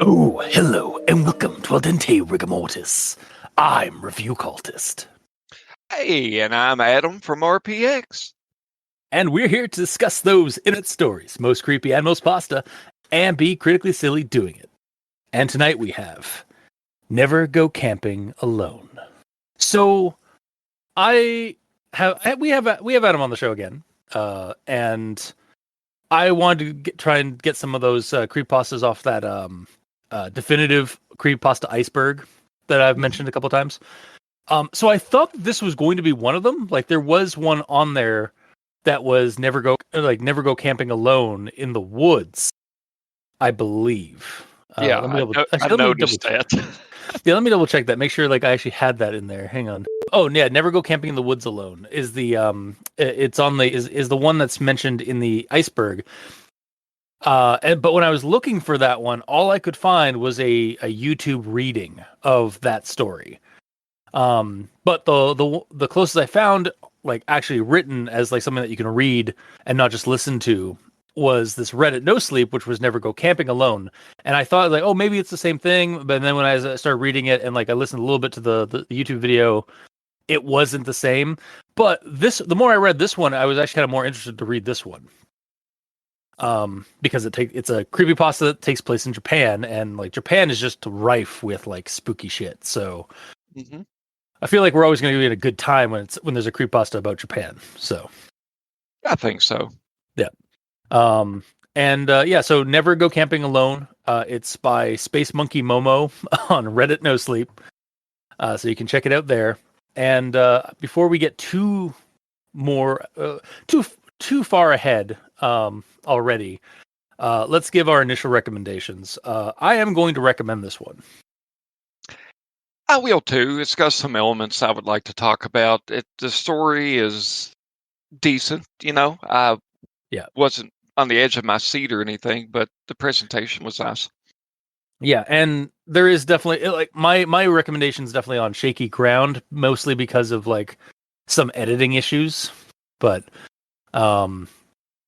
Oh, hello, and welcome to Al Dente Rigor Mortis. I'm Review Cultist. Hey, and I'm Adam from RPX. And we're here to discuss those internet stories, most creepy and most pasta, and be critically silly doing it. And tonight we have Never Go Camping Alone. So, we have Adam on the show again, and I wanted to try and get some of those creepypastas off that definitive creepypasta iceberg that I've mentioned a couple times. So I thought this was going to be one of them. Like there was one on there that was never go camping alone in the woods, I believe. I noticed that. Yeah, let me double check that. Make sure like I actually had that in there. Hang on. Oh yeah, never go camping in the woods alone is the it's on the is the one that's mentioned in the iceberg. But when I was looking for that one, all I could find was a YouTube reading of that story. But the closest I found, like actually written as like something that you can read and not just listen to, was this Reddit NoSleep, which was Never Go Camping Alone. And I thought like, oh, maybe it's the same thing. But then when I started reading it and like I listened a little bit to the YouTube video, it wasn't the same. But the more I read this one, I was actually kind of more interested to read this one. Because it's a creepypasta that takes place in Japan, and like Japan is just rife with like spooky shit. So I feel like we're always going to be in a good time when there's a creepypasta about Japan. So I think so. Yeah. So Never Go Camping Alone. It's by Spacemonkeymomo on Reddit NoSleep. So you can check it out there. And before we get too far ahead already, let's give our initial recommendations. I am going to recommend this one. I will too. It's got some elements I would like to talk about. The story is decent, I wasn't on the edge of my seat or anything, but the presentation was nice. Yeah, and there is definitely like my recommendation is definitely on shaky ground, mostly because of like some editing issues. But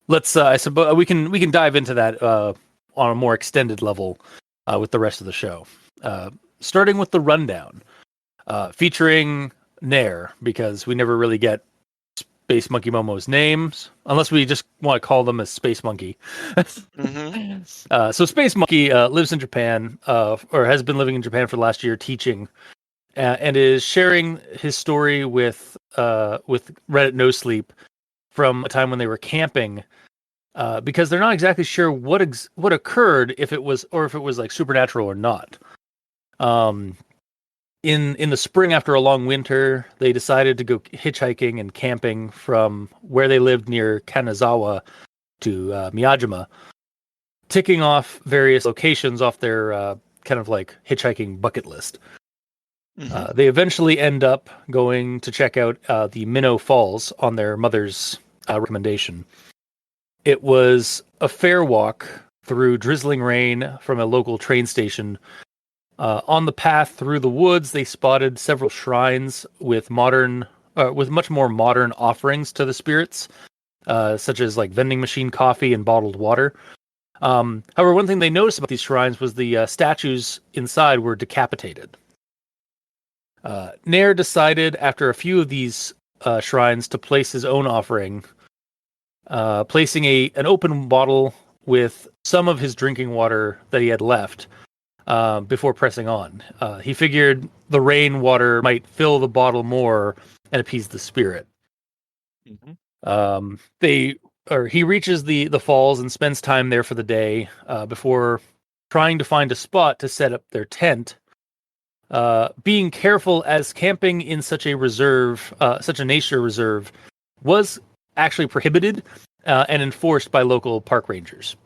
let's I suppose we can dive into that on a more extended level with the rest of the show. Starting with the rundown, featuring Nair, because we never really get Spacemonkeymomo's names, unless we just want to call them as Space Monkey. So Space Monkey lives in Japan, or has been living in Japan for the last year teaching, and is sharing his story with Reddit NoSleep from a time when they were camping, because they're not exactly sure what occurred, if it was like supernatural or not. In the spring, after a long winter, they decided to go hitchhiking and camping from where they lived near Kanazawa to Miyajima, ticking off various locations off their kind of like hitchhiking bucket list. They eventually end up going to check out the Minnow Falls on their mother's recommendation. It was a fair walk through drizzling rain from a local train station. On the path through the woods, they spotted several shrines with much more modern offerings to the spirits, such as like vending machine coffee and bottled water. However, one thing they noticed about these shrines was the statues inside were decapitated. Nair decided after a few of these shrines to place his own offering, placing an open bottle with some of his drinking water that he had left. Before pressing on, he figured the rainwater might fill the bottle more and appease the spirit. He reaches the falls and spends time there for the day before trying to find a spot to set up their tent. Being careful, as camping in such a nature reserve, was actually prohibited and enforced by local park rangers.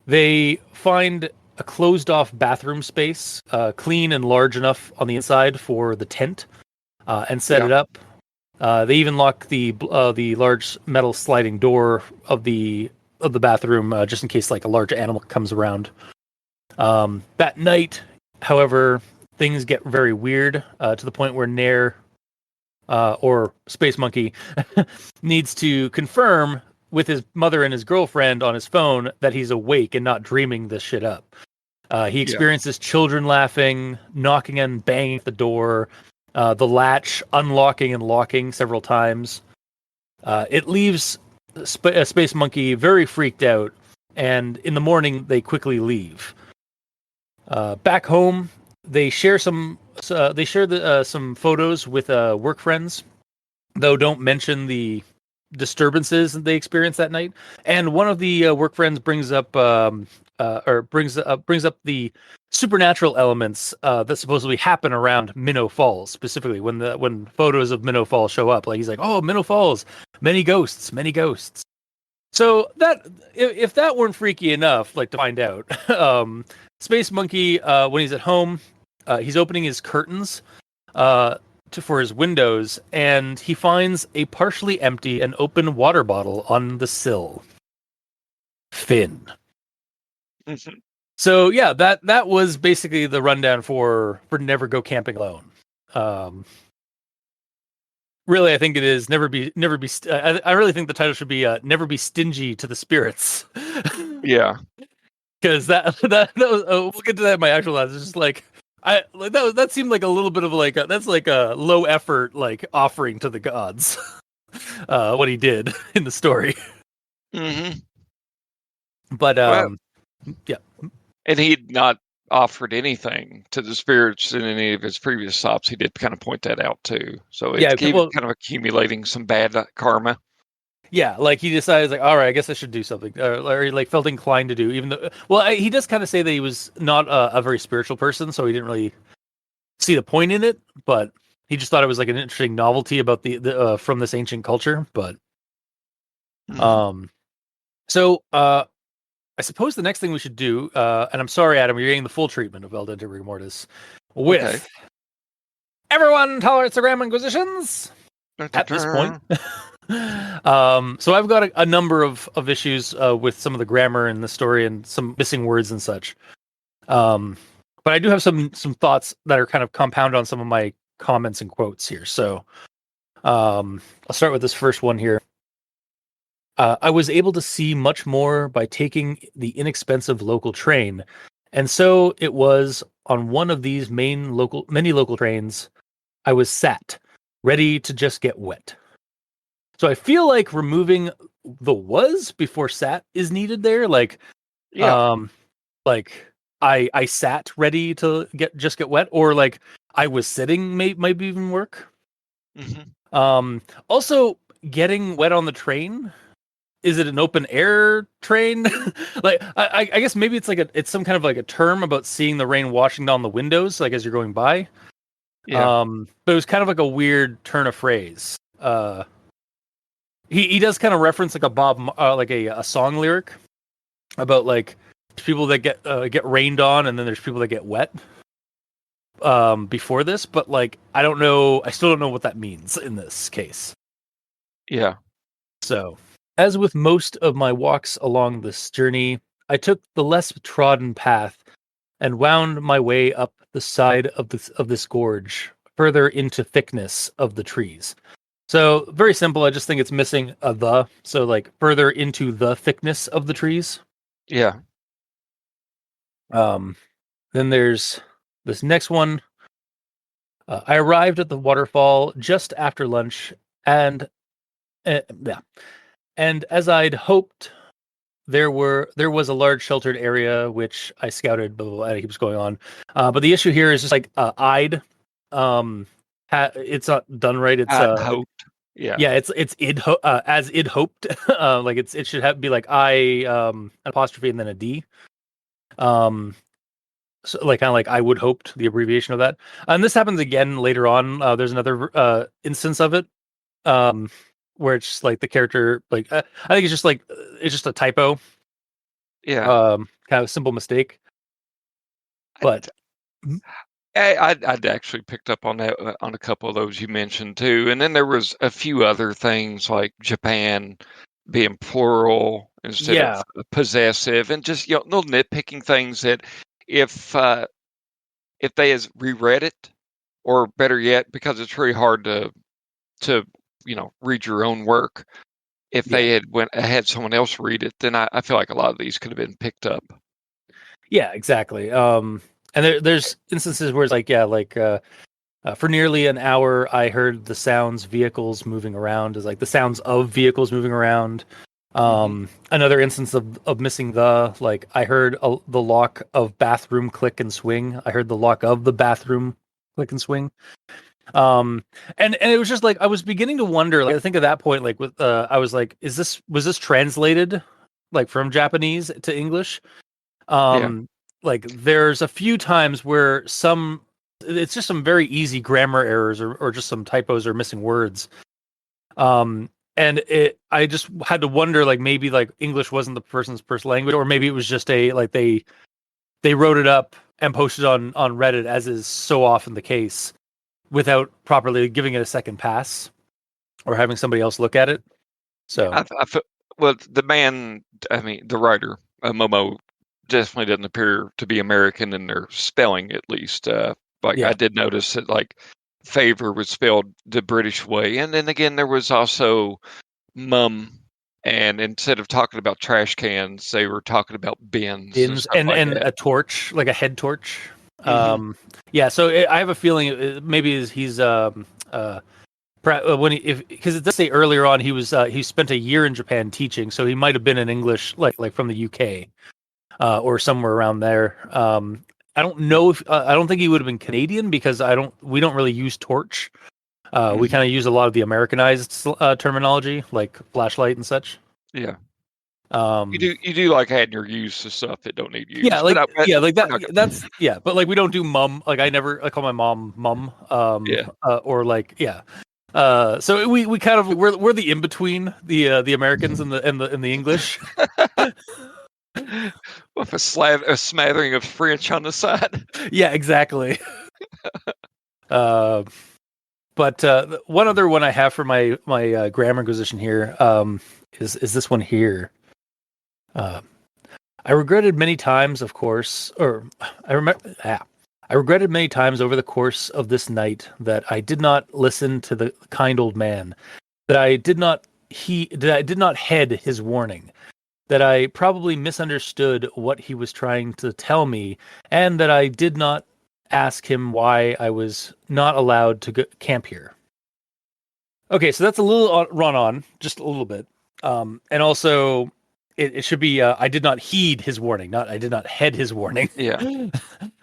They find a closed-off bathroom space, clean and large enough on the inside for the tent, and set it up. They even lock the large metal sliding door of the the bathroom just in case like a large animal comes around. That night, however, things get very weird to the point where Nair or Space Monkey needs to confirm with his mother and his girlfriend on his phone that he's awake and not dreaming this shit up. He experiences children laughing, knocking and banging at the door, the latch unlocking and locking several times. It leaves Space Monkey very freaked out, and in the morning they quickly leave. Back home, they share some photos with work friends, though don't mention the disturbances that they experienced that night. And one of the work friends brings up brings up the supernatural elements that supposedly happen around Minnow Falls, specifically when photos of Minnow Falls show up. Like he's like, "Oh, Minnow Falls, many ghosts, many ghosts." So that if that weren't freaky enough, like to find out, Space Monkey when he's at home, he's opening his curtains for his windows, and he finds a partially empty and open water bottle on the sill. Finn. Mm-hmm. So yeah, that was basically the rundown for Never Go Camping Alone. Really, I think it is never be. I really think the title should be "Never Be Stingy to the Spirits." Yeah, because that was. We'll get to that in my actual life. It's just like that seemed like a little bit of like that's like a low effort like offering to the gods. What he did in the story. Mm-hmm. But yeah. And he'd not offered anything to the spirits in any of his previous stops. He did kind of point that out too. So it keeps kind of accumulating some bad karma. Yeah, like he decides, like, all right, I guess I should do something, or he like felt inclined to do, even though, he does kind of say that he was not a very spiritual person, so he didn't really see the point in it, but he just thought it was like an interesting novelty about the from this ancient culture. But, so I suppose the next thing we should do, and I'm sorry, Adam, you're getting the full treatment of El Dente Rigor Mortis with everyone tolerates the Grand Inquisitions at this point. So I've got a number of issues with some of the grammar in the story and some missing words and such. But I do have some thoughts that are kind of compound on some of my comments and quotes here. So I'll start with this first one here. I was able to see much more by taking the inexpensive local train, and so it was on one of these many local trains. I was sat, ready to just get wet. So I feel like removing the "was" before "sat" is needed there. Like, like I sat ready to get wet, or like I was sitting might even work. Mm-hmm. Also, getting wet on the train. Is it an open air train? Like, I guess maybe it's like it's some kind of like a term about seeing the rain washing down the windows, like as you're going by. Yeah. But it was kind of like a weird turn of phrase. He does kind of reference like a song lyric about like people that get rained on, and then there's people that get wet. Before this, but like I don't know. I still don't know what that means in this case. Yeah. So, as with most of my walks along this journey, I took the less trodden path and wound my way up the side of this gorge, further into thickness of the trees. So, very simple. I just think it's missing a "the." So, like further into the thickness of the trees. Yeah. Then there's this next one. I arrived at the waterfall just after lunch, and and as I'd hoped, there was a large sheltered area which I scouted. Blah, blah, blah, and it keeps going on, but the issue here is just like I'd. It's not done right. It's hoped. Yeah. Yeah, it's as it hoped. Like it should be like I apostrophe and then a D. So like kind of like I would hoped, the abbreviation of that. And this happens again later on. There's another instance of it where it's just like the character like I think it's just a typo. Yeah. Kind of a simple mistake. But I'd actually picked up on that on a couple of those you mentioned too, and then there was a few other things like Japan being plural instead of possessive, and just little nitpicking things that if they has reread it, or better yet, because it's really hard to read your own work. If they had someone else read it, then I feel like a lot of these could have been picked up. Yeah, exactly. And there's instances where it's like, for nearly an hour, I heard the sounds vehicles moving around, is like the sounds of vehicles moving around. Another instance of missing like I heard the lock of bathroom click and swing. I heard the lock of the bathroom click and swing. And it was just like I was beginning to wonder, like I think at that point, like with I was like, was this translated like from Japanese to English? Like there's a few times where it's just some very easy grammar errors or just some typos or missing words. And I just had to wonder, like maybe like English wasn't the person's first language, or maybe it was just like they wrote it up and posted on Reddit, as is so often the case, without properly giving it a second pass or having somebody else look at it. So I feel, well, the writer, Momo, definitely doesn't appear to be American in their spelling, at least. I did notice that like favor was spelled the British way, and then again there was also mum, and instead of talking about trash cans, they were talking about bins and stuff and that. a torch, like a head torch. So I have a feeling maybe he's when because it does say earlier on he spent a year in Japan teaching, so he might have been in English like from the UK or somewhere around there. I don't know if I don't think he would have been Canadian, because we don't really use torch. We kind of use a lot of the Americanized terminology like flashlight and such. Yeah. You do like adding your use to stuff that don't need use. Yeah, like that. That's but like we don't do mum. Like I call my mom mum. Or like so we kind of we're the in between the Americans and the English. With a smattering of French on the side. Yeah, exactly. But one other one I have for my grammar inquisition here is this one here. I regretted many times, of course, I regretted many times over the course of this night that I did not listen to the kind old man, that I did not heed his warning, that I probably misunderstood what he was trying to tell me, and that I did not ask him why I was not allowed to camp here. Okay, so that's a little run on, just a little bit. And also it should be I did not heed his warning, not I did not head his warning. Yeah.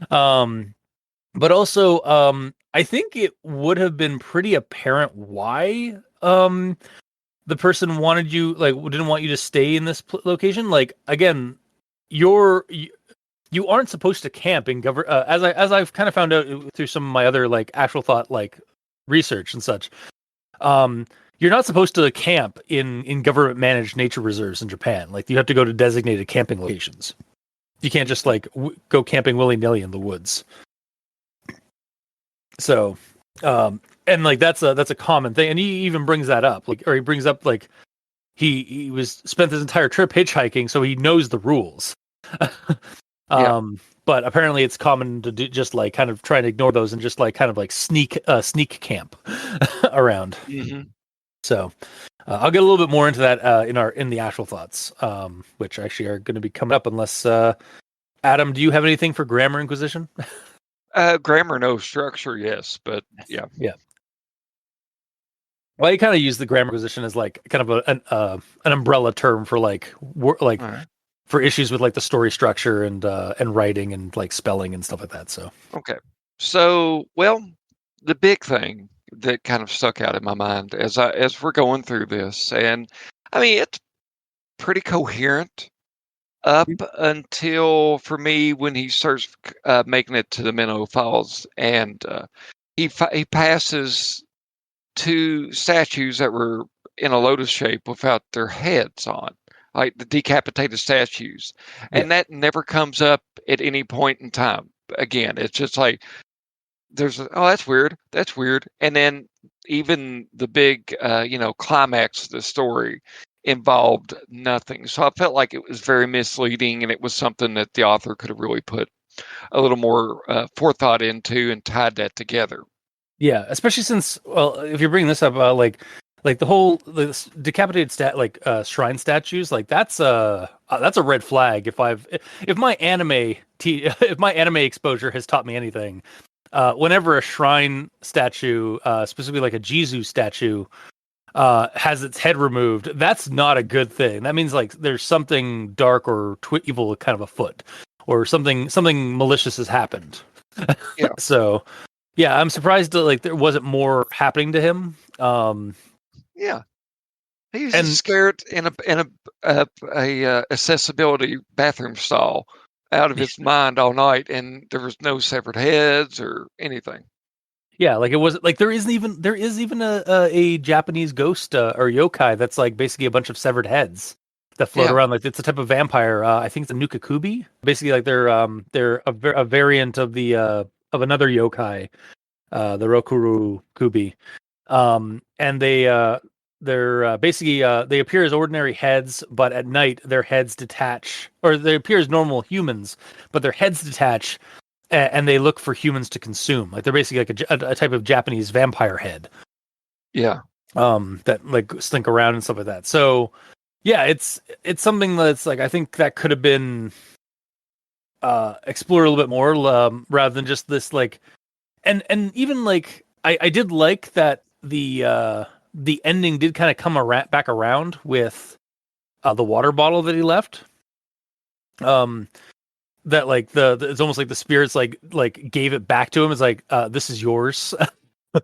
But also I think it would have been pretty apparent why the person didn't want you to stay in this location. Like again, you aren't supposed to camp in as I've kind of found out through some of my other like actual thought like research and such. You're not supposed to camp in government managed nature reserves in Japan. Like you have to go to designated camping locations. You can't just like go camping willy-nilly in the woods. So, and like that's a common thing. And he even brings that up, he brings up like he spent his entire trip hitchhiking, so he knows the rules. But apparently it's common to do, just like kind of try and ignore those and just like kind of like sneak camp around. So I'll get a little bit more into that in the actual thoughts, which actually are going to be coming up, unless Adam, do you have anything for grammar inquisition? Grammar, no. Structure, yes, but yeah. Well, you kind of use the grammar inquisition as like kind of an umbrella term for like for issues with like the story structure and writing and like spelling and stuff like that. So okay, so well, the big thing that kind of stuck out in my mind as we're going through this, and I mean it's pretty coherent up until, for me, when he starts making it to the Minnow Falls, and he passes two statues that were in a lotus shape without their heads on, like the decapitated statues, and that never comes up at any point in time. Again, it's just like that's weird, and then even the big climax of the story involved nothing. So I felt like it was very misleading, and it was something that the author could have really put a little more forethought into and tied that together. Yeah, especially since, well, if you're bringing this up, like the decapitated shrine statues, like that's a red flag. If my if my anime exposure has taught me anything, whenever a shrine statue, specifically like a Jizu statue, has its head removed, that's not a good thing. That means like there's something dark or evil kind of afoot, or something malicious has happened. Yeah. So yeah, I'm surprised that like there wasn't more happening to him. Yeah, he's just And scared in a accessibility bathroom stall, out of his mind all night, and there was no severed heads or anything. yeah, like it was like there is even a Japanese ghost or yokai that's like basically a bunch of severed heads that float Yeah, around. Like it's a type of vampire. I think it's a Nukakubi. Basically, like they're a variant of the of another yokai, the Rokuru Kubi. And they're basically they appear as ordinary heads, but at night their heads detach, or they appear as normal humans, but their heads detach, and they look for humans to consume. Like they're basically like a type of Japanese vampire head. yeah, That like slink around and stuff like that. So yeah, it's something that's like I think that could have been explored a little bit more, rather than just this like, and even like I did like that the ending did kind of come back around with the water bottle that he left. That like it's almost like the spirits like gave it back to him. It's like, this is yours.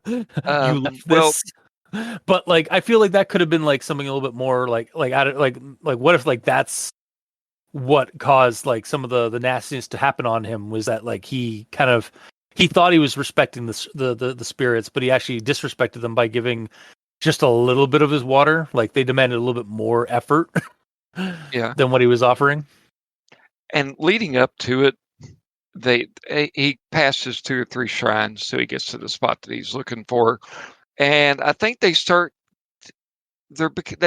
You left well, this. But like I feel like that could have been like something a little bit more like out of like what if like that's what caused like some of the nastiness to happen on him, was that like he thought he was respecting the spirits, but he actually disrespected them by giving just a little bit of his water. Like they demanded a little bit more effort yeah, than what he was offering. and leading up to it, he passes 2 or 3 shrines, so he gets to the spot that he's looking for, and I think they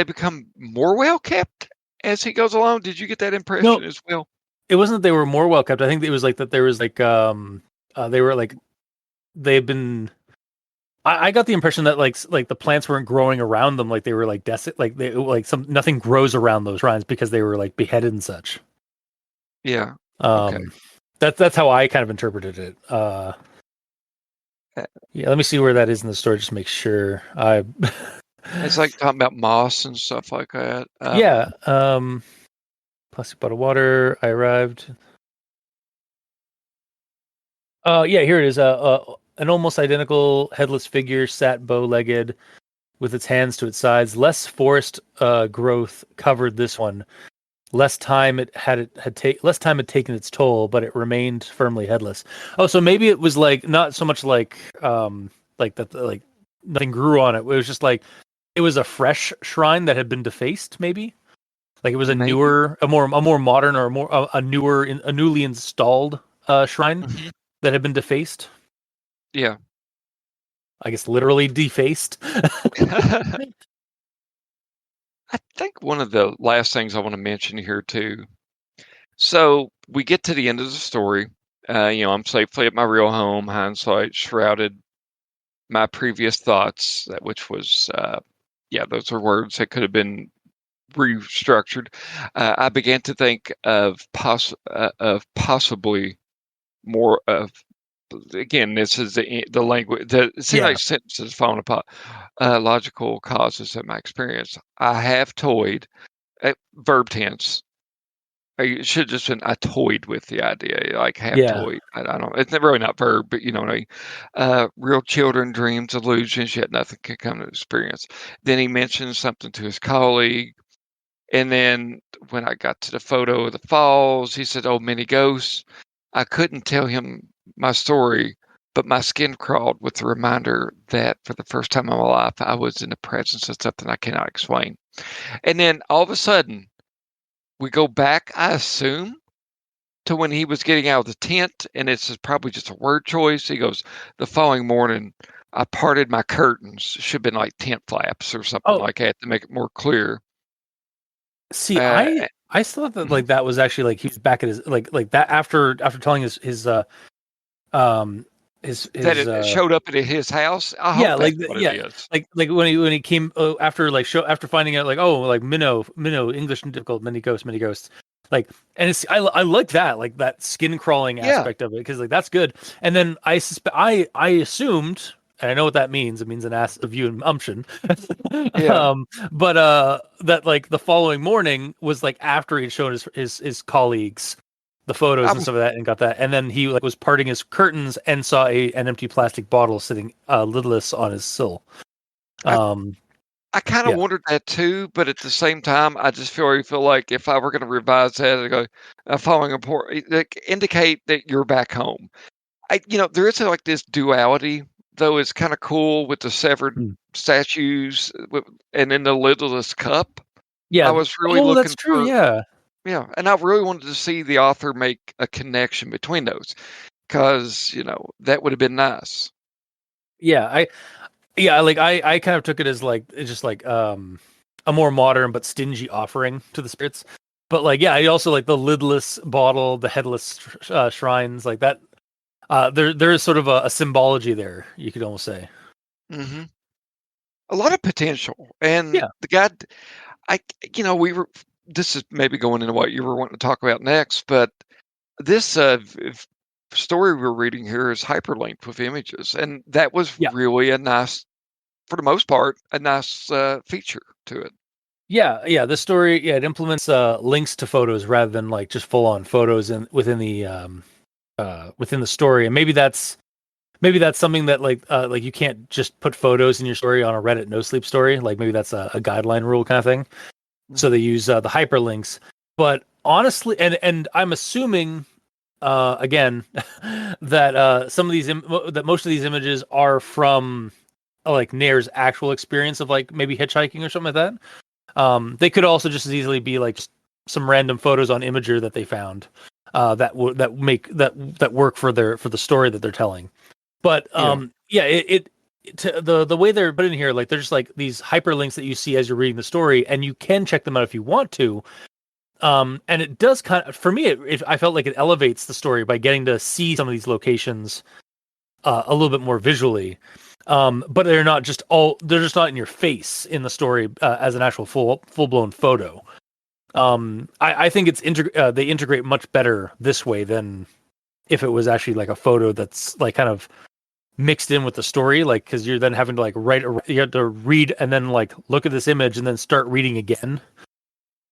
become more well kept as he goes along. Did you get that No, impression as well? it wasn't that they were more well kept. I think it was like that there was like they were like they've been. I got the impression that like the plants weren't growing around them, like they were like like they like nothing grows around those shrines because they were like beheaded and such. Yeah. Okay. That's how I kind of interpreted it. Uh, Yeah, let me see where that is in the story, just to make sure. It's like talking about moss and stuff like that. Yeah. Plastic bottle of water. I arrived. Yeah, here it is. An almost identical headless figure sat bow-legged with its hands to its sides. Less forest growth covered this one. Less time less time had taken its toll, but it remained firmly headless. Oh, so maybe it was like not so much like that like nothing grew on it. It was just like it was a fresh shrine that had been defaced, maybe. Like it was Maybe. a more modern or a newly installed shrine Mhm. that had been defaced. Yeah. I guess literally defaced. I think one of the last things I want to mention here too. So we get to the end of the story. I'm safely at my real home. Hindsight shrouded my previous thoughts, which was, yeah, those are words that could have been restructured. I began to think of possibly more of, again, this is the language. It seems Yeah, like sentences falling apart. Logical causes of my experience. I have toyed. Verb tense. It should have just been I toyed with the idea, like have yeah, toyed. I don't. It's really not verb, but you know what I mean. Real children, dreams, illusions, yet nothing can come to experience. Then he mentions something to his colleague, and then when I got to the photo of the falls, he said, "Oh, many ghosts." I couldn't tell him my story, but my skin crawled with the reminder that for the first time in my life, I was in the presence of something I cannot explain. And then all of a sudden, we go back, I assume, to when he was getting out of the tent, and it's probably just a word choice. He goes, "The following morning, I parted my curtains." Should have been like tent flaps or something oh like that to make it more clear. See, Uh, I thought that mhm. like that was actually like he was back at his like that after telling um That his it showed up at his house. I hope yeah, that's what it yeah, is. like when he came after like after finding out like, oh, like minnow English and difficult, many ghosts, like, and it's I like that skin crawling Yeah, aspect of it, because like that's good. And then I assumed, and I know what that means. It means an ass of you and umption. yeah. But that like the following morning was like after he'd shown his colleagues the photos and I'm, stuff of that, and got that, and then he like was parting his curtains and saw an empty plastic bottle sitting lidless on his sill. I, um I kind of yeah. wondered that too, but at the same time, I just feel like if I were going to revise that, I go, following a poor, like, indicate that you're back home. There is like this duality, though. It's kind of cool with the severed Mm. statues, and then the lidless cup. I Yeah. was really Oh, that's looking true. for, Yeah. yeah, and I really wanted to see the author make a connection between those, because that would have been nice. Yeah. I kind of took it as like it's just like a more modern but stingy offering to the spirits. But like, yeah, I also like the lidless bottle, the headless shrines, like that. There is sort of a symbology there, you could almost say. Hmm. A lot of potential, and Yeah. the guy, I, we were. This is maybe going into what you were wanting to talk about next, but this story we're reading here is hyperlinked with images, and that was Yeah. really a nice, for the most part, a nice feature to it. Yeah. The story, yeah, it implements links to photos rather than like just full on photos within the story. And maybe that's something that like you can't just put photos in your story on a Reddit no sleep story. Like maybe that's a guideline rule kind of thing. So they Mhm. use the hyperlinks. But honestly, and I'm assuming again that some of that most of these images are from like Nair's actual experience of like maybe hitchhiking or something like that. They could also just as easily be like some random photos on Imager that they found that work for the story that they're telling. But Yeah, yeah, the way they're put in here, like they're just like these hyperlinks that you see as you're reading the story, and you can check them out if you want to. And it does kind of, for me, I felt like it elevates the story by getting to see some of these locations a little bit more visually. But they're just not in your face in the story as an actual full blown photo. I think they integrate much better this way than if it was actually like a photo that's like kind of mixed in with the story, like because you're then having to like you have to read and then like look at this image and then start reading again.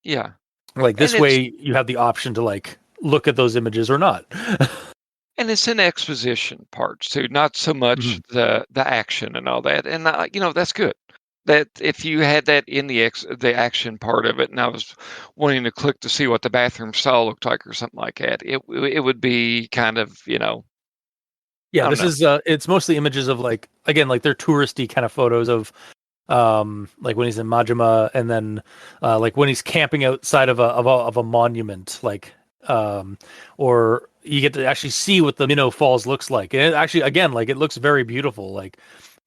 yeah, Like and this it's way, you have the option to like look at those images or not. and it's in exposition parts too, not so much Mhm. the action and all that. And that's good. That if you had that in the action part of it, and I was wanting to click to see what the bathroom stall looked like or something like that, it would be kind of, I Yeah, don't this know. is it's mostly images of like again like they're touristy kind of photos of like when he's in Majima, and then like when he's camping outside of a monument, like or you get to actually see what the Minnow Falls looks like. And it actually again like it looks very beautiful. Like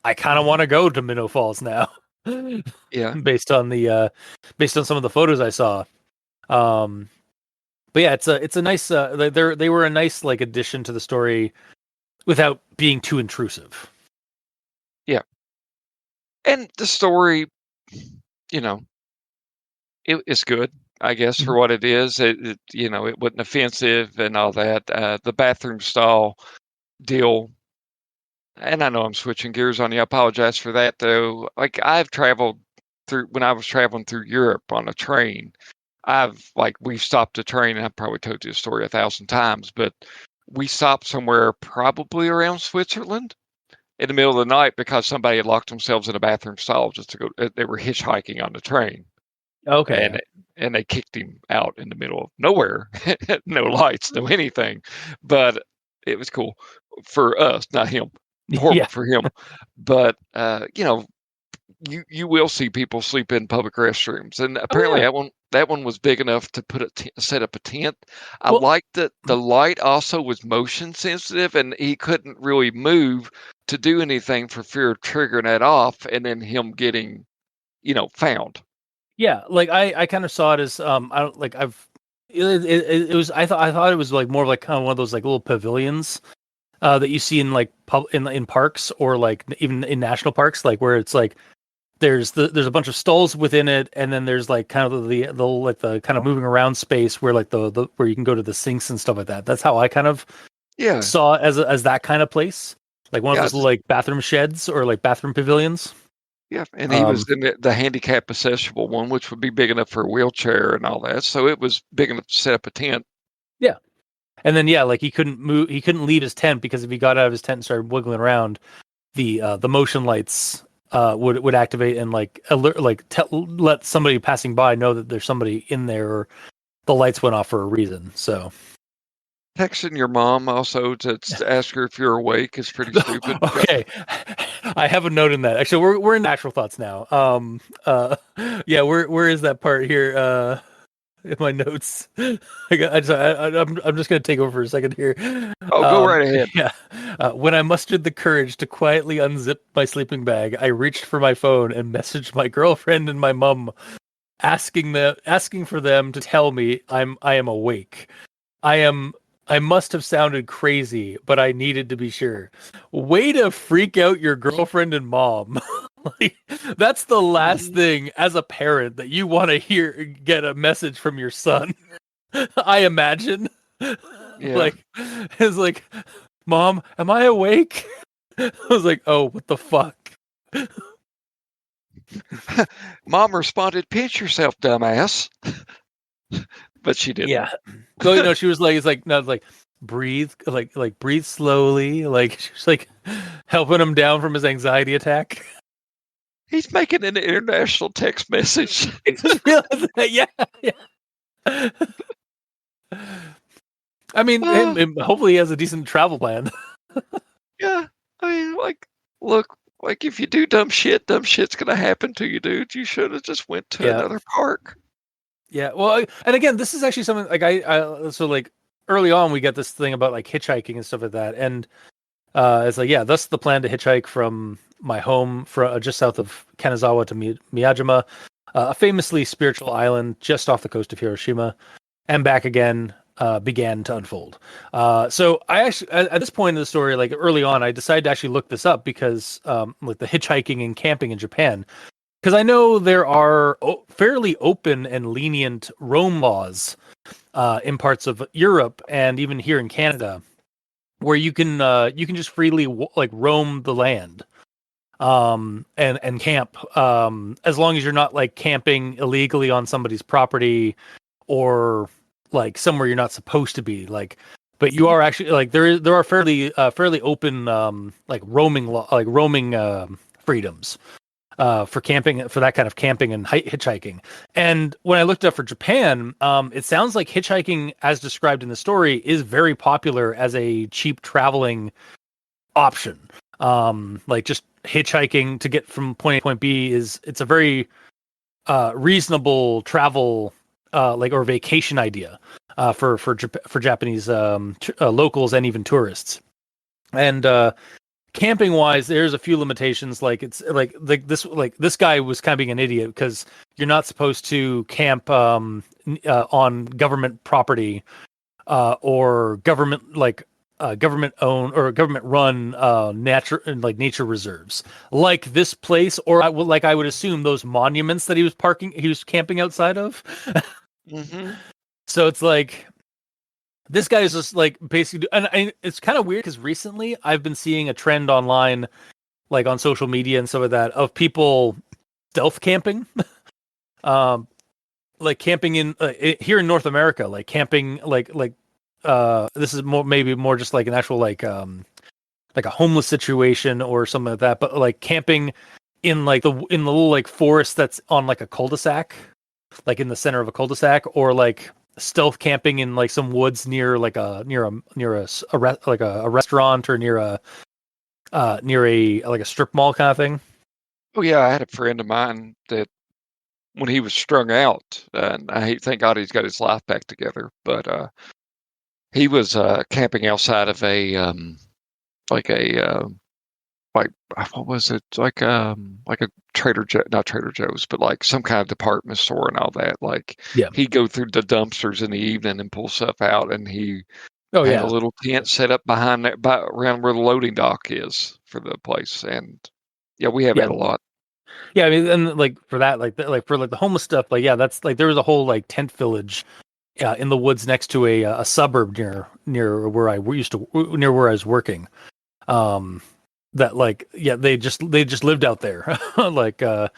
I kind of Mhm. want to go to Minnow Falls now. Yeah, based on the based on some of the photos I saw. Um but yeah, it's a nice they were a nice like addition to the story without being too intrusive. yeah. And the story, you know, it's good, I guess, for Mhm. what it is. It wasn't offensive and all that. The bathroom stall deal, and I know I'm switching gears on you. I apologize for that, though. Like, I've traveled through when I was traveling through Europe on a train. We've stopped a train, and I've probably told you the story 1,000 times, but we stopped somewhere probably around Switzerland in the middle of the night because somebody had locked themselves in a bathroom stall just to go. They were hitchhiking on the train, Okay, yeah. and they kicked him out in the middle of nowhere, no lights, no anything. But it was cool for us, not him. Horrible Yeah. for him. But you will see people sleep in public restrooms, and Oh apparently yeah. that one was big enough to set up a tent. I Well, liked that the light also was motion sensitive, and he couldn't really move to do anything for fear of triggering that off, and then him getting found. Yeah, like I kind of saw it as I don't like I've it was I thought it was like more of like kind of one of those like little pavilions that you see in like in parks or like even in national parks, like where it's like there's a bunch of stalls within it, and then there's like kind of the like the kind of moving around space where like the where you can go to the sinks and stuff like that. That's how I kind of saw it as that kind of place, like one of those little like bathroom sheds or like bathroom pavilions. Yeah, and he was in the handicap accessible one, which would be big enough for a wheelchair and all that. So it was big enough to set up a tent. Yeah. And then like he couldn't move, he couldn't leave his tent because if he got out of his tent and started wiggling around, the motion lights would activate and like alert, like let somebody passing by know that there's somebody in there, or the lights went off for a reason. So texting your mom also to ask her if you're awake is pretty stupid. Okay, I have a note in that. Actually, we're in actual thoughts now. Yeah, where is that part here? In my notes. I'm just going to take over for a second here. Oh, go right ahead. Yeah. When I mustered the courage to quietly unzip my sleeping bag, I reached for my phone and messaged my girlfriend and my mom, asking for them to tell me I am awake. I must have sounded crazy, but I needed to be sure. Way to freak out your girlfriend and mom. Like, that's the last thing as a parent that you want to get a message from your son. I imagine. Yeah. Like, it's like, Mom, am I awake? I was like, oh, what the fuck? Mom responded, pinch yourself, dumbass. But she didn't. Yeah. So, she was like, it's like, breathe, like breathe slowly. Like, she was like helping him down from his anxiety attack. He's making an international text message. I just realized that, yeah. I mean, hopefully he has a decent travel plan. Yeah. I mean, like, look, like if you do dumb shit's gonna happen to you, dude. You should have just went to another park. Yeah, well, and again, this is actually something like I so like early on we get this thing about like hitchhiking and stuff like that, and it's like, yeah, that's the plan, to hitchhike from my home just south of Kanazawa to Miyajima, a famously spiritual island just off the coast of Hiroshima, and back again. Began to unfold. So I actually, at this point in the story, like early on, I decided to actually look this up because like the hitchhiking and camping in Japan, because I know there are fairly open and lenient roam laws in parts of Europe and even here in Canada, where you can just freely like roam the land and camp, as long as you're not like camping illegally on somebody's property or like somewhere you're not supposed to be, like, but you are actually like there are fairly open like roaming freedoms for camping, for that kind of camping and hitchhiking. And when I looked up for Japan, it sounds like hitchhiking, as described in the story, is very popular as a cheap traveling option. Like just hitchhiking to get from point A to point B it's a very reasonable travel like or vacation idea for Japanese locals and even tourists. And camping wise, there's a few limitations. Like it's this guy was kind of being an idiot because you're not supposed to camp on government property or government owned or government run nature reserves like this place, or I would assume those monuments that he was camping outside of. Mm-hmm. So it's like this guy is just like basically, and it's kind of weird because recently I've been seeing a trend online, like on social media and stuff like that, of people stealth camping. Like camping in here in North America, like camping like this is maybe more just like an actual like a homeless situation or something like that, but like camping in like in the little like forest that's on like a cul-de-sac, like in the center of a cul-de-sac, or like stealth camping in like some woods near a restaurant, or near a like a strip mall kind of thing. Oh yeah, I had a friend of mine that when he was strung out, and thank God he's got his life back together, but he was camping outside of a like what was it, like a Trader Joe, not Trader Joe's, but like some kind of department store and all that. Like he'd go through the dumpsters in the evening and pull stuff out, and he had a little tent set up behind that, around where the loading dock is for the place. And we have had a lot. Yeah, I mean, and like for that, for the homeless stuff, that's like there was a whole like tent village in the woods next to a suburb near where I was working. That they just lived out there. But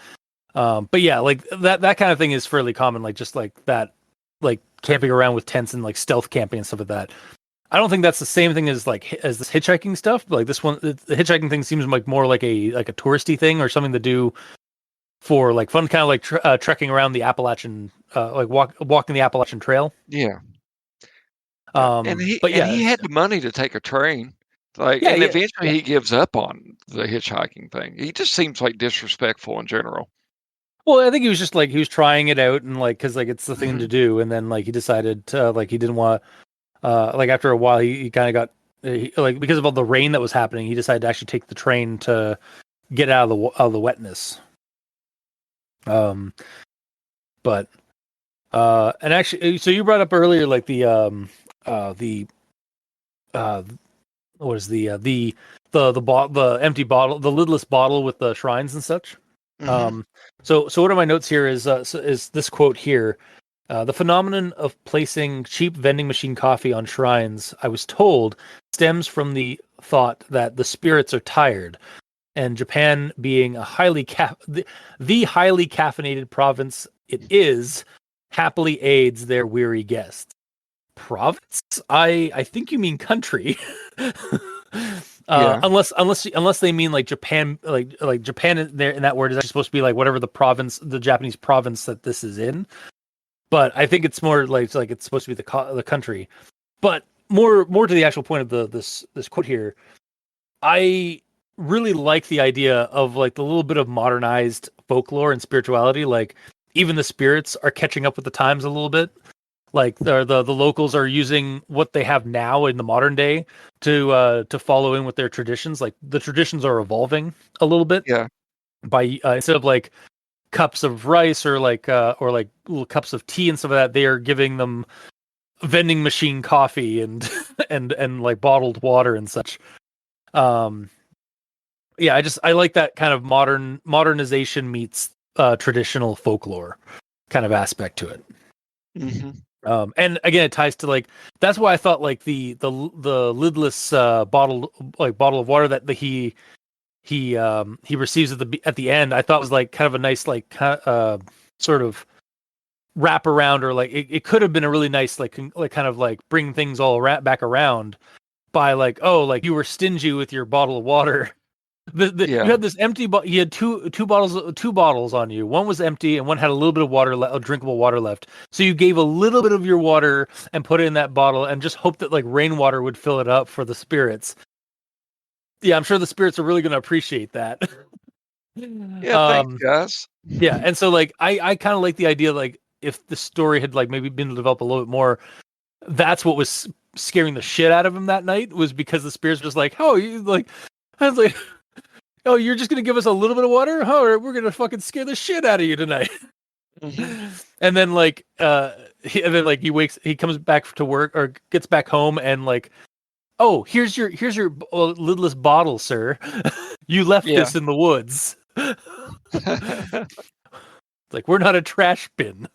yeah, like that kind of thing is fairly common, like just like that, like camping around with tents and like stealth camping and stuff like that. I don't think that's the same thing as this hitchhiking stuff. But like this one, the hitchhiking thing seems like more like a touristy thing or something to do for like fun, kind of like trekking around the Appalachian, like walking the Appalachian Trail. Yeah. And he had the money to take a train. Eventually he gives up on the hitchhiking thing. He just seems like disrespectful in general. Well, I think he was just like, he was trying it out and like, cause like it's the thing to do. And then like, he decided to like, he didn't want, like after a while he kind of got like, because of all the rain that was happening, he decided to actually take the train to get out of the wetness. But and actually, so you brought up earlier, like the empty bottle, the lidless bottle with the shrines and such. So one of my notes here is this quote here. The phenomenon of placing cheap vending machine coffee on shrines, I was told, stems from the thought that the spirits are tired, and Japan being a the highly caffeinated province it is, happily aids their weary guests. Province? I think you mean country. Unless they mean like Japan, like Japan in that word is actually supposed to be like whatever the Japanese province that this is in. But I think it's more like it's supposed to be the country. But more to the actual point of this quote here, I really like the idea of like the little bit of modernized folklore and spirituality. Like even the spirits are catching up with the times a little bit. Like the locals are using what they have now in the modern day to follow in with their traditions. Like the traditions are evolving a little bit. Yeah. By instead of like cups of rice or like little cups of tea and stuff like that, they are giving them vending machine coffee and and like bottled water and such. Yeah, I like that kind of modernization meets traditional folklore kind of aspect to it. And again, it ties to like that's why I thought like the lidless bottle of water that he receives at the end, I thought was like kind of a nice like sort of wrap around, or like it could have been a really nice like kind of like bring things all back around by like, oh, like you were stingy with your bottle of water. You had this empty you had two bottles on you. One was empty and one had a little bit of water drinkable water left. So you gave a little bit of your water and put it in that bottle and just hoped that like rainwater would fill it up for the spirits. Yeah, I'm sure the spirits are really going to appreciate that. Yeah, thanks, guys. Yeah, and so like I kind of like the idea, like if the story had like maybe been developed a little bit more, that's what was scaring the shit out of him that night, was because the spirits were just like, oh, you like, I was like, oh, you're just gonna give us a little bit of water? Oh, we're gonna fucking scare the shit out of you tonight. And then like he comes back to work or gets back home and like, oh, here's your lidless bottle, sir. You left this in the woods. Like, we're not a trash bin.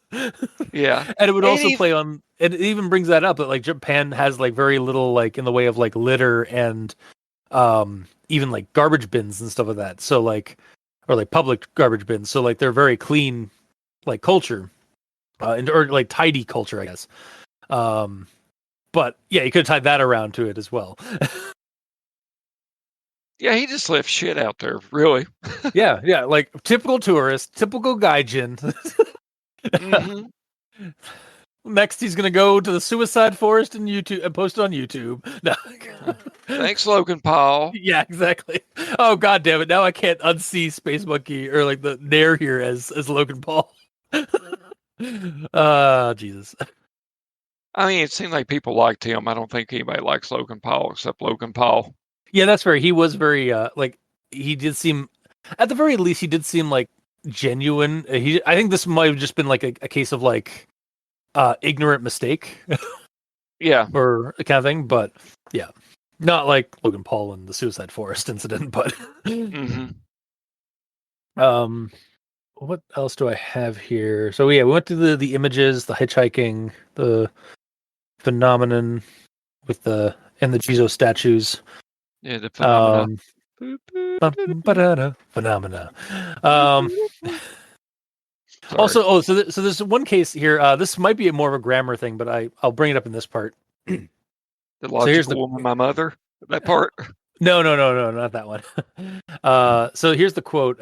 Yeah. And it would also play on, it even brings that up that like Japan has like very little like in the way of like litter and even like garbage bins and stuff like that. So like, or like public garbage bins. So like they're very clean like culture, or like tidy culture, I guess. But yeah, you could have tied that around to it as well. Yeah, he just left shit out there, really. Yeah, like typical tourist, typical gaijin. Next, he's gonna go to the suicide forest and post it on YouTube. No. Thanks, Logan Paul. Yeah, exactly. Oh god damn it! Now I can't unsee Space Monkey or like the Nair here as Logan Paul. Jesus. I mean, it seemed like people liked him. I don't think anybody likes Logan Paul except Logan Paul. Yeah, that's fair. He was very like he did seem, at the very least, he did seem like genuine. I think this might have just been like a case of like ignorant mistake. Yeah. Or kind of thing, but yeah. Not like Logan Paul and the Suicide Forest incident, but what else do I have here? So yeah, we went to the images, the hitchhiking, the phenomenon with the Jesus statues. Yeah, the phenomena. Phenomena. Sorry. Also, so there's one case here. This might be more of a grammar thing, but I'll bring it up in this part. The logical woman, my mother. That part. No, not that one. So here's the quote.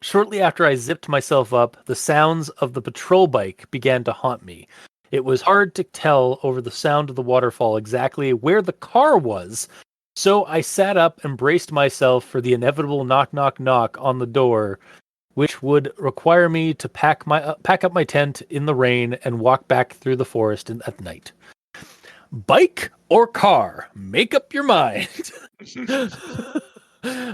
Shortly after I zipped myself up, the sounds of the patrol bike began to haunt me. It was hard to tell over the sound of the waterfall exactly where the car was, so I sat up and braced myself for the inevitable knock, knock, knock on the door, which would require me to pack up my tent in the rain and walk back through the forest at night. Bike or car? Make up your mind.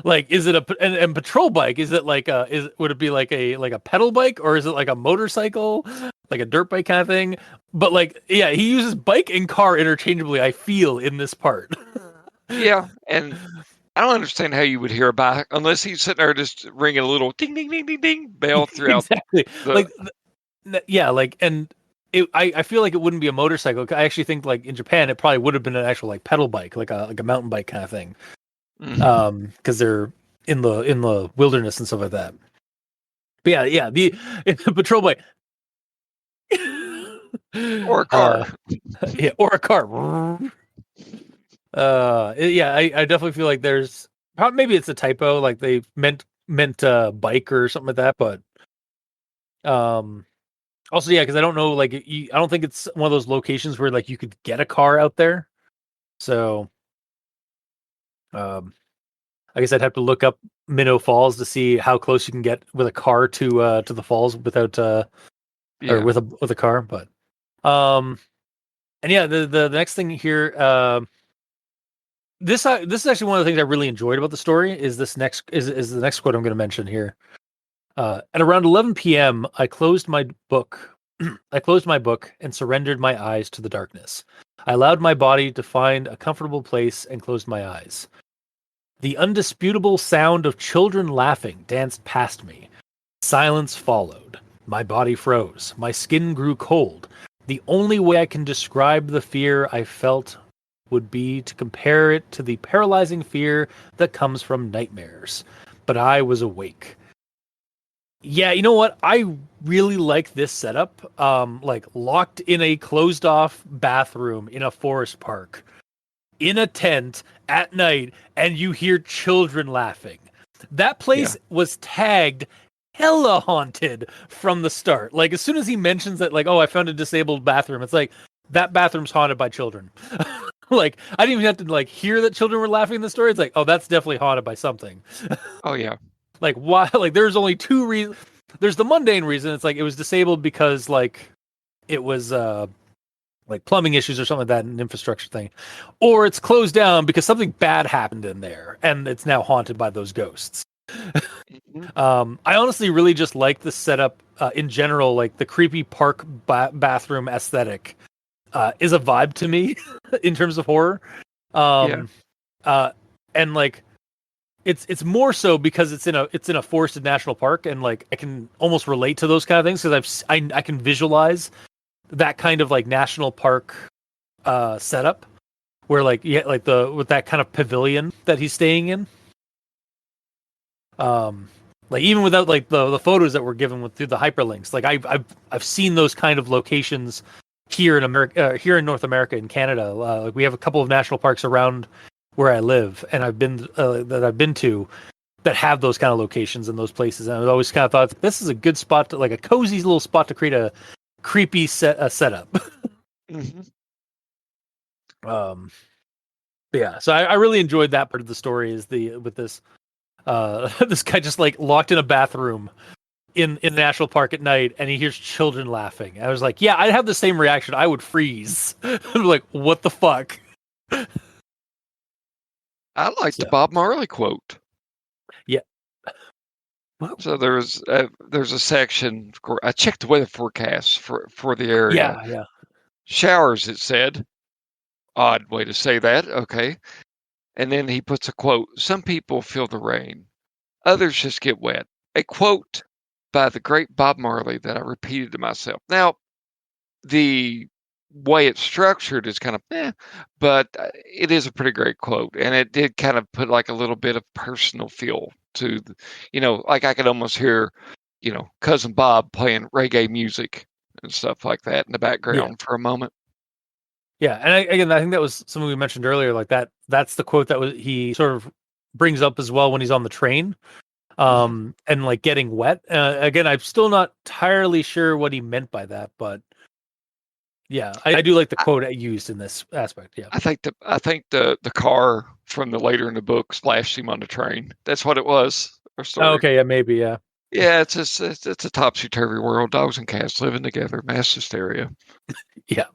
Like, is it and patrol bike? Is it like would it be like a pedal bike, or is it like a motorcycle, like a dirt bike kind of thing? But like, yeah, he uses bike and car interchangeably, I feel, in this part. Yeah, and I don't understand how you would hear a bike unless he's sitting there just ringing a little ding, ding, ding, ding, ding bell throughout. Exactly. And I feel like it wouldn't be a motorcycle. I actually think like in Japan, it probably would have been an actual like pedal bike, like a mountain bike kind of thing. Because they're in the wilderness and stuff like that. But yeah, the patrol bike or a car. Yeah, or a car. Yeah, I definitely feel like there's maybe it's a typo, like they meant bike or something like that, but also yeah, because I don't know, like I don't think it's one of those locations where like you could get a car out there, so I guess I'd have to look up Minnow Falls to see how close you can get with a car to the falls without or with a car, but and yeah, the next thing here, this is actually one of the things I really enjoyed about the story is the next quote I'm going to mention here. At around 11 p.m., I closed my book. I closed my book and surrendered my eyes to the darkness. I allowed my body to find a comfortable place and closed my eyes. The undisputable sound of children laughing danced past me. Silence followed. My body froze. My skin grew cold. The only way I can describe the fear I felt would be to compare it to the paralyzing fear that comes from nightmares. But I was awake. Yeah, you know what? I really like this setup. Like locked in a closed off bathroom in a forest park, in a tent at night, and you hear children laughing. That place was tagged hella haunted from the start. Like as soon as he mentions that, like, oh, I found a disabled bathroom, it's like that bathroom's haunted by children. Like I didn't even have to like hear that children were laughing in the story. It's like, oh, that's definitely haunted by something. Oh yeah. Like why? Like there's only two reasons. There's the mundane reason. It's like it was disabled because like it was like plumbing issues or something like that, an infrastructure thing, or it's closed down because something bad happened in there and it's now haunted by those ghosts. I honestly really just like the setup in general. Like the creepy park bathroom aesthetic is a vibe to me in terms of horror. And like it's more so because it's in a forested national park, and like I can almost relate to those kind of things because I can visualize that kind of like national park setup where like like with that kind of pavilion that he's staying in. Like even without like the photos that were given through the hyperlinks, like I've seen those kind of locations here in America, here in North America, in Canada. Like we have a couple of national parks around where I live, and I've been to that have those kind of locations in those places, and I always kind of thought this is a good spot, like a cozy little spot to create a creepy setup. Yeah, so I really enjoyed that part of the story. Is with this this guy just like locked in a bathroom in the national park at night, and he hears children laughing. I was like, yeah, I'd have the same reaction. I would freeze. I'm like, what the fuck? I like the Bob Marley quote. Yeah, So there's a section. I checked the weather forecast for the area. Yeah. Showers, it said. Odd way to say that. Okay. And then he puts a quote. Some people feel the rain. Others just get wet. A quote by the great Bob Marley that I repeated to myself. Now, the way it's structured is kind of but it is a pretty great quote. And it did kind of put like a little bit of personal feel to, like I could almost hear, Cousin Bob playing reggae music and stuff like that in the background for a moment. Yeah, and I think that was something we mentioned earlier. Like that's the quote that he sort of brings up as well when he's on the train, and like getting wet. Again, I'm still not entirely sure what he meant by that, but yeah, I do like the quote used in this aspect. Yeah, I think the car from the later in the book splashed him on the train. That's what it was. Oh, okay, yeah, maybe, yeah. Yeah, it's a topsy-turvy world. Dogs and cats living together, mass hysteria. Yeah.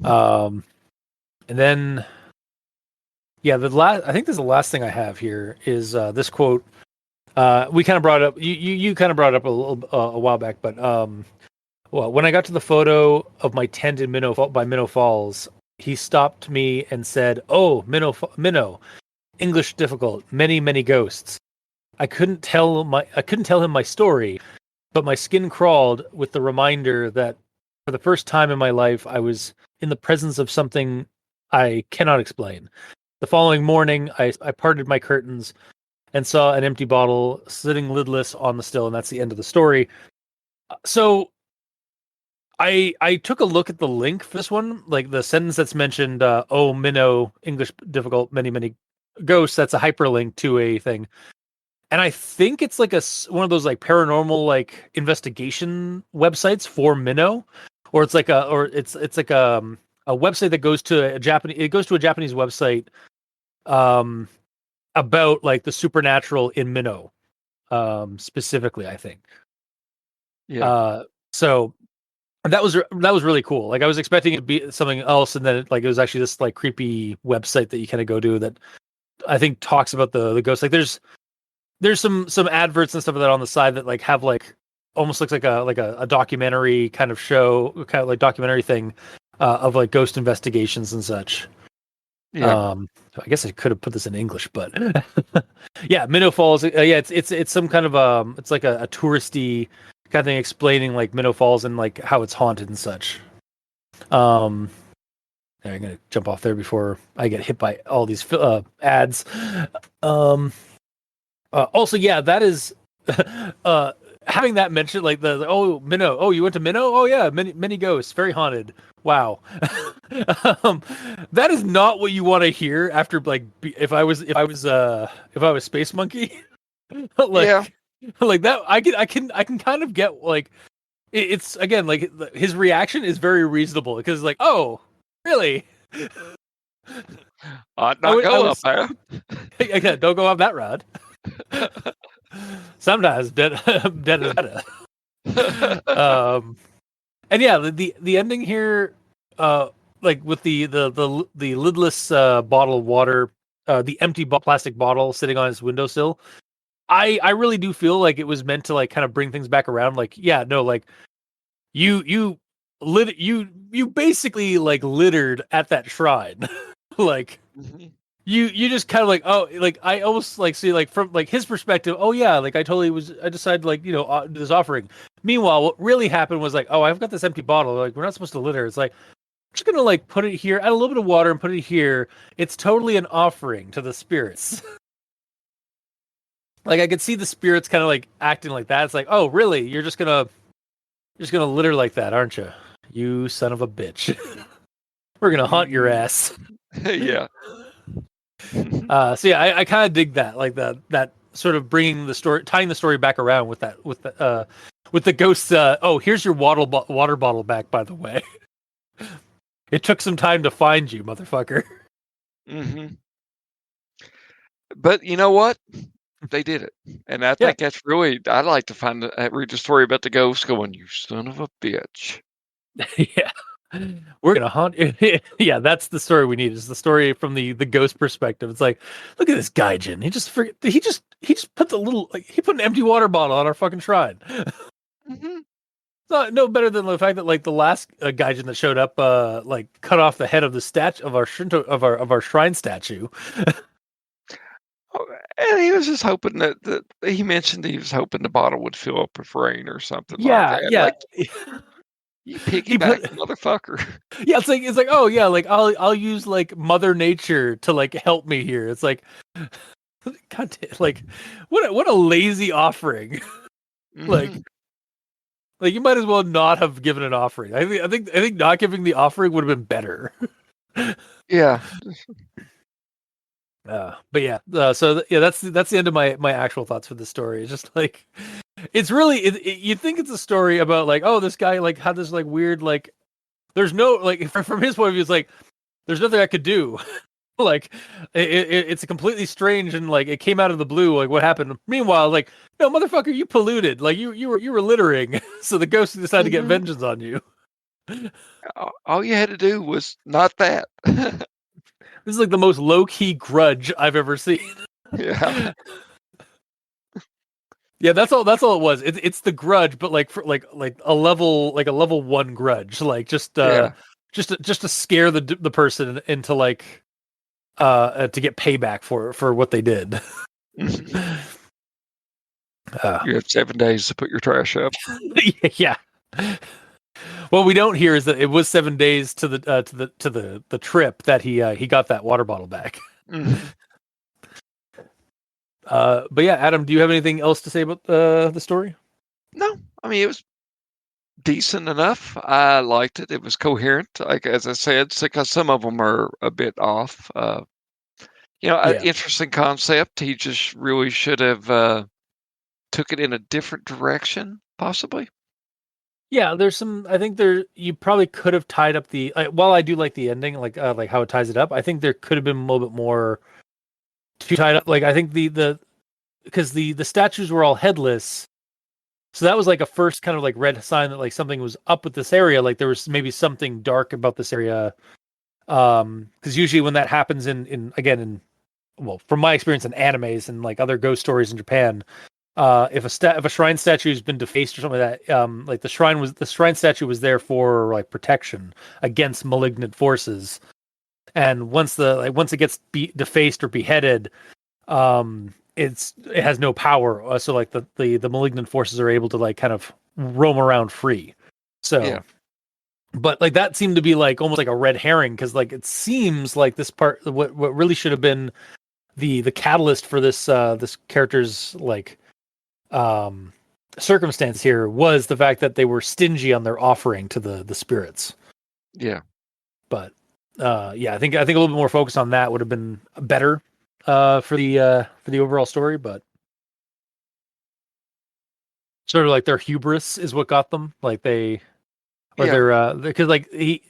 And then, yeah, I think this is the last thing I have here is this quote. We kind of brought up. You kind of brought up a little a while back, but well, when I got to the photo of my tent in Minnow Falls, he stopped me and said, "Oh, Minnow, English difficult, many ghosts." I couldn't tell him my story, but my skin crawled with the reminder that for the first time in my life, I was in the presence of something I cannot explain. The following morning, I parted my curtains and saw an empty bottle sitting lidless on the still, and that's the end of the story. So I took a look at the link for this one, like the sentence that's mentioned, "Oh, Minnow, English difficult, many ghosts." That's a hyperlink to a thing. And I think it's like one of those like paranormal like investigation websites for Minnow, or it's like a website that goes to a Japanese website about like the supernatural in Minnow specifically, I think. Yeah. So that was really cool. Like I was expecting it to be something else, and then it was actually this like creepy website that you kind of go to that I think talks about the ghosts. Like there's some adverts and stuff like that on the side that like have like almost looks like a documentary kind of show, kind of like documentary thing of like ghost investigations and such. Yeah. I guess I could have put this in English, but yeah, Minnow Falls. Yeah, it's some kind of it's like a touristy kind of thing explaining like Minnow Falls and like how it's haunted and such. I'm gonna jump off there before I get hit by all these ads. Also, yeah, that is having that mentioned, like the Minnow. Oh, you went to Minnow? Oh yeah, many ghosts, very haunted. Wow, that is not what you want to hear after like if I was Space Monkey, like Yeah. like that. I can kind of get like it's again like his reaction is very reasonable because like, oh really. Not go up there. Again, don't go up that road. Sometimes dead is better. And yeah, the ending here, like with the lidless bottle of water, the empty plastic bottle sitting on his windowsill. I really do feel like it was meant to like kind of bring things back around. Like, yeah, no, like you basically like littered at that shrine, like. Mm-hmm. You just kind of like, oh, like I almost like see like from like his perspective, oh yeah, like I decided like do this offering. Meanwhile, what really happened was like, oh, I've got this empty bottle, like we're not supposed to litter. It's like I'm just gonna like put it here, add a little bit of water and put it here. It's totally an offering to the spirits. Like I could see the spirits kind of like acting like that. It's like, oh really, you're just gonna litter like that, aren't you? You son of a bitch. We're gonna haunt your ass. Yeah. So yeah, I kind of dig that, like that sort of tying the story back around with the ghosts. Oh, here's your water bottle back, by the way. It took some time to find you, motherfucker. Mm-hmm. But you know what? They did it, and I think that's really. I'd like to read the story about the ghost going, "You son of a bitch." Yeah. We're gonna haunt. Yeah, that's the story we need. Is the story from the ghost perspective. It's like, look at this gaijin. He just put the little he put an empty water bottle on our fucking shrine. Mm-hmm. It's not no better than the fact that like the last gaijin that showed up like cut off the head of the statue of our Shinto of our shrine statue. Oh, and he was just hoping that he mentioned he was hoping the bottle would fill up with rain or something like Yeah, that. yeah. Like, you He piggyback put motherfucker. yeah, it's like oh yeah, like I'll use like Mother Nature to like help me here. It's like God damn, like what a lazy offering. Mm-hmm. Like you might as well not have given an offering. I think not giving the offering would have been better. Yeah. But yeah, yeah, that's the end of my actual thoughts for the story. It's just like it's really you think it's a story about like oh this guy like had this like weird like there's no like from his point of view it's like there's nothing I could do. Like it's a completely strange and like it came out of the blue like what happened. Meanwhile like no motherfucker you polluted like you were littering so the ghost decided to get Mm-hmm. vengeance on you. All you had to do was not that. This is like the most low key grudge I've ever seen. Yeah. Yeah, that's all. That's all it was. It's the grudge, but like for like a level 1 grudge, like Yeah. just to scare the person into like to get payback for what they did. Mhm. uh, You have 7 days to put your trash up. yeah. What we don't hear is that it was 7 days to the trip that he got that water bottle back. Mhm. But yeah, Adam, do you have anything else to say about the story? No, I mean, it was decent enough. I liked it. It was coherent. Like, as I said, because some of them are a bit off. An Yeah. interesting concept. He just really should have took it in a different direction, possibly. Yeah, there's some. I think there you probably could have tied up the. While I do like the ending, like how it ties it up, I think there could have been a little bit more to tie it up. Like I think the because the statues were all headless, so that was like a first kind of like red sign that like something was up with this area. Like there was maybe something dark about this area. Because usually when that happens in again in well from my experience in animes and like other ghost stories in Japan, if a shrine statue has been defaced or something like that, like the shrine statue was there for like protection against malignant forces, and once it gets defaced or beheaded, it has no power. So like the malignant forces are able to like kind of roam around free. So. Yeah. But like that seemed to be like almost like a red herring because like it seems like this part what really should have been the catalyst for this character's like circumstance here was the fact that they were stingy on their offering to the spirits. Yeah. But yeah, I think a little bit more focus on that would have been better for the overall story, but sort of like their hubris is what got them. Like they or Yeah. their because like he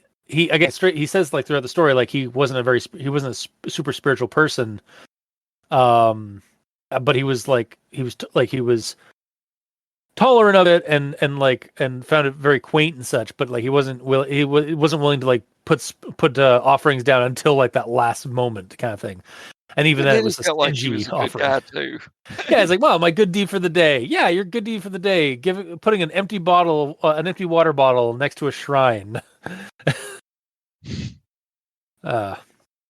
again straight he says like throughout the story like he wasn't a super spiritual person, but he was tolerant of it and found it very quaint and such, but like he wasn't willing to like put offerings down until like that last moment kind of thing, and even And then it then he was a felt like he stingy was a good offering. guy too. Yeah, it's like, wow, my good deed for the day. Yeah, your good deed for the day. Putting an empty water bottle next to a shrine. uh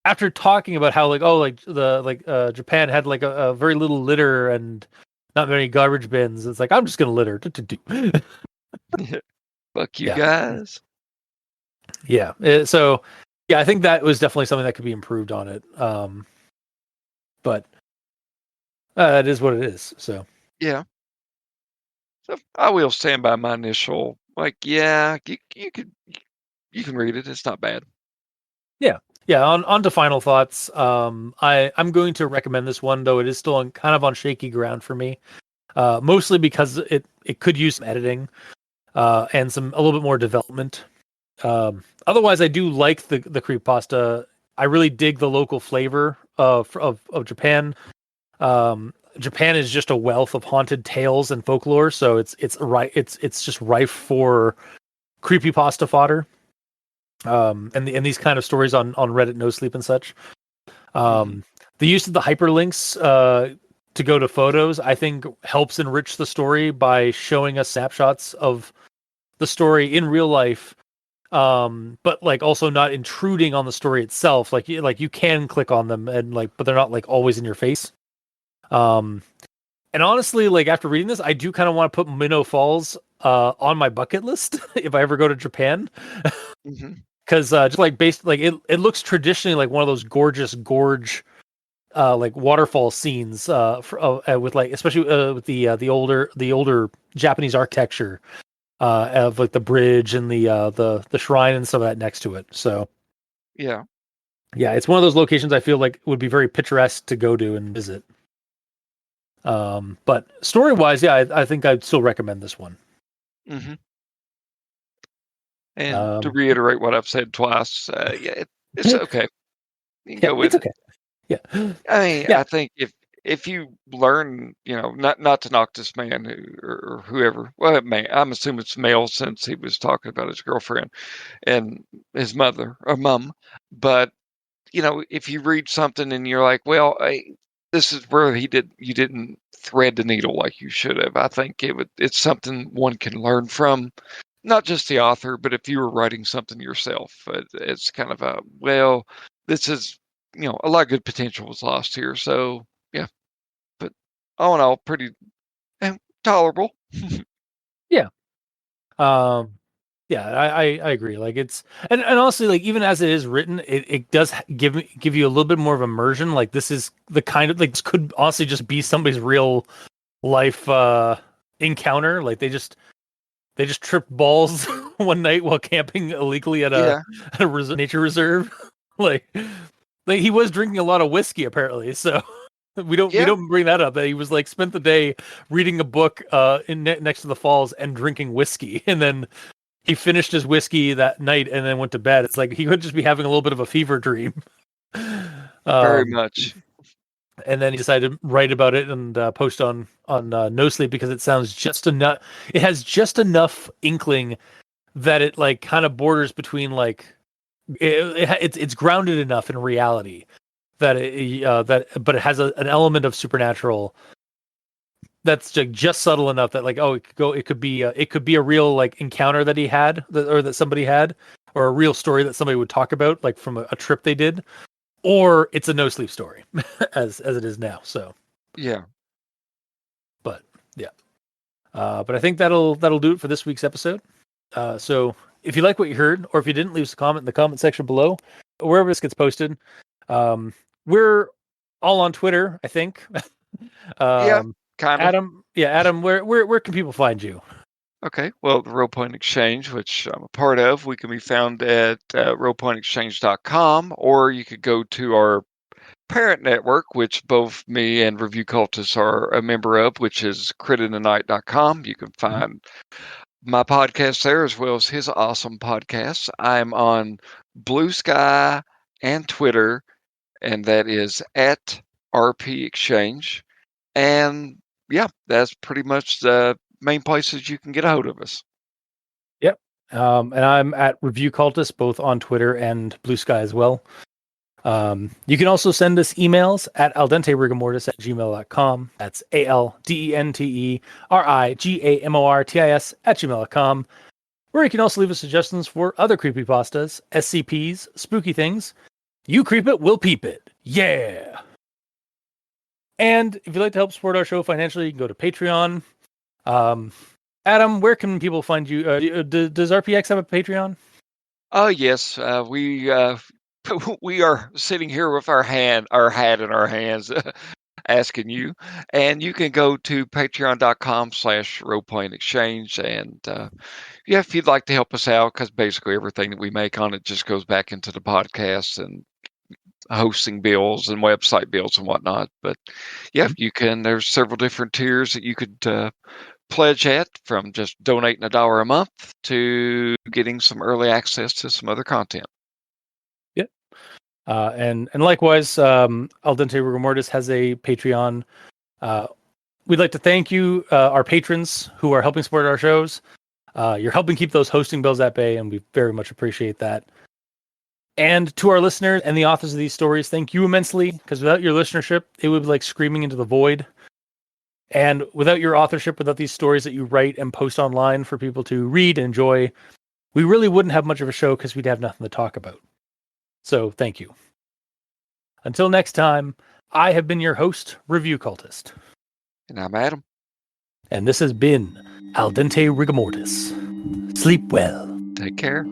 After talking about how like Japan had like a very little litter and not many garbage bins, it's like I'm just gonna litter. Fuck you Yeah, guys. yeah. So yeah, I think that was definitely something that could be improved on it. But it is what it is. So Yeah. So I will stand by my initial like, yeah, you can read it. It's not bad. yeah. On to final thoughts. I'm going to recommend this one, though it is still kind of on shaky ground for me. Mostly because it could use some editing and a little bit more development. Otherwise, I do like the creepypasta. I really dig the local flavor of Japan. Japan is just a wealth of haunted tales and folklore, so it's just rife for creepypasta fodder. and these kind of stories on Reddit, NoSleep, and such. The use of the hyperlinks to go to photos, I think, helps enrich the story by showing us snapshots of the story in real life, but like also not intruding on the story itself. Like you can click on them and but they're not like always in your face. And honestly, like after reading this, I do kind of want to put Minnow Falls on my bucket list if I ever go to Japan. Because just like based like it looks traditionally like one of those gorgeous gorge like waterfall scenes with like especially with the older Japanese architecture of like the bridge and the shrine and some of that next to it. So yeah, it's one of those locations I feel like would be very picturesque to go to and visit. But story wise, yeah, I think I'd still recommend this one. And to reiterate what I've said twice, yeah, it's okay. You can go with it. Okay. Yeah. I mean, I think if you learn, not to knock this man or whoever, well, I'm assuming it's male since he was talking about his girlfriend and his mother or mom, but if you read something and you're like, well, this is where you didn't thread the needle like you should have. I think it's something one can learn from. Not just the author, but if you were writing something yourself, it's kind of this is, a lot of good potential was lost here. So yeah, but all in all, pretty tolerable. Yeah. Yeah, I agree. Like it's and honestly, like even as it is written, it does give you a little bit more of immersion. Like this is the kind of this could honestly just be somebody's real life encounter. Like they just tripped balls one night while camping illegally at a nature reserve. like he was drinking a lot of whiskey apparently. So we don't bring that up. That he was like spent the day reading a book next to the falls and drinking whiskey, and then he finished his whiskey that night and then went to bed. It's like he could just be having a little bit of a fever dream. Very much. And then he decided to write about it and post on NoSleep because it sounds just enough. It has just enough inkling that it like kind of borders between like it's grounded enough in reality that but it has an element of supernatural that's just subtle enough that like it could be a real like encounter that he had or that somebody had or a real story that somebody would talk about like from a trip they did, or it's a NoSleep story as it is now. So but I think that'll do it for this week's episode. So if you like what you heard, or if you didn't, leave us a comment in the comment section below, wherever this gets posted. We're all on Twitter, I think. Kind of. Adam, where can people find you? Okay, well, the Roll Point Exchange, which I'm a part of, we can be found at rollpointexchange.com, or you could go to our parent network, which both me and Review Cultists are a member of, which is critinthenight.com. You can find my podcast there as well as his awesome podcasts. I'm on Blue Sky and Twitter, and that is at RP Exchange. And yeah, that's pretty much the main places you can get a hold of us. Yep. And I'm at Review Cultist, both on Twitter and Blue Sky as well. You can also send us emails at aldenterigamortis@gmail.com. That's ALDENTERIGAMORTIS@gmail.com. Where you can also leave us suggestions for other creepypastas, SCPs, spooky things. You creep it, we'll peep it. Yeah. And if you'd like to help support our show financially, you can go to Patreon. Adam, where can people find you? Does RPX have a Patreon? Oh, yes. We are sitting here with our hat in our hands asking you. And you can go to patreon.com/rolepointexchange. And if you'd like to help us out, because basically everything that we make on it just goes back into the podcast and hosting bills and website bills and whatnot. But you can. There's several different tiers that you could pledge at, from just donating $1 a month to getting some early access to some other content. Yep. And likewise, Al Dente Rigor Mortis has a Patreon. We'd like to thank you, our patrons who are helping support our shows. You're helping keep those hosting bills at bay, and we very much appreciate that. And to our listeners and the authors of these stories, thank you immensely, because without your listenership, it would be like screaming into the void. And without your authorship, without these stories that you write and post online for people to read and enjoy, we really wouldn't have much of a show because we'd have nothing to talk about. So thank you. Until next time, I have been your host, Review Cultist. And I'm Adam. And this has been Al Dente Rigor Mortis. Sleep well. Take care.